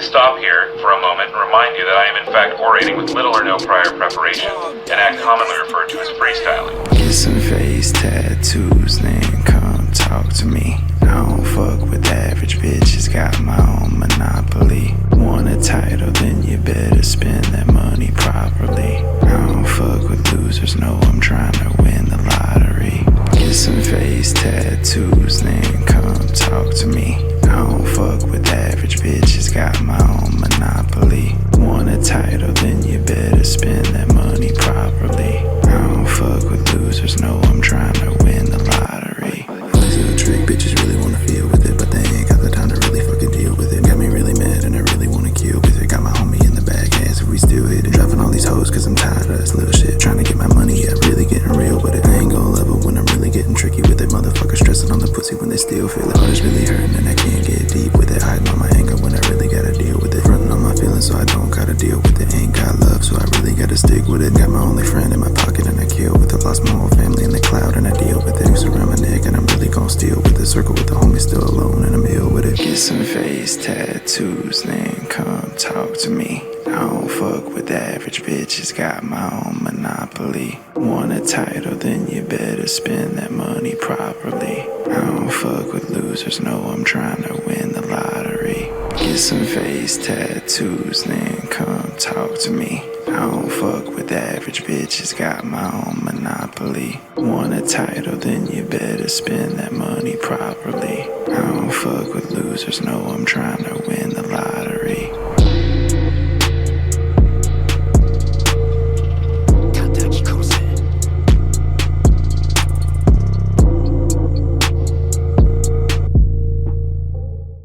to stop here for a moment and remind you that I am in fact orating with little or no prior preparation, an act commonly referred to as freestyling. Get some face tattoos, then come talk to me. I don't fuck with average bitches, got my own monopoly. Want a title, then you better spend that money properly. I don't fuck with losers, no, I'm trying to win the lottery. Get some face tattoos, then come talk to me. I don't fuck with average bitches, got my own monopoly. Want a title, then you better spend that money properly. I don't fuck with losers, no, I'm trying to win the lottery. It's a trick, bitches really wanna feel with it, but they ain't got the time to really fucking deal with it. Got me really mad and I really wanna kill with it. Got my homie in the bag, ass if we still hit it. Dropping all these hoes cause I'm tired of this little shit. Trying to get my money, yeah, really getting real with it. I ain't gon' love it when I'm really getting tricky with it. Motherfuckers stressing on the pussy when they still feel it. Oh, it's really hurting and I can't get deep with it. Hiding all my anger when I really gotta deal with it. Fronting on my feelings so I don't gotta deal with it. Ain't got love so I really gotta stick with it. Got my only friend in my pocket and I kill with it. Lost my whole family in the cloud and I deal with it. Noose around my neck and I'm really gon' steal with it. Circle with the homies still alone and I'm ill with it. Get some face tattoos, then come talk to me. I don't fuck with average bitches, got my own monopoly. Want a title, then you better spend that money properly. I don't fuck with losers, no, I'm trying to win the lottery. Get some face tattoos, then come talk to me. I don't fuck with average bitches, got my own monopoly. Want a title, then you better spend that money properly. I don't fuck with losers, no, I'm trying to win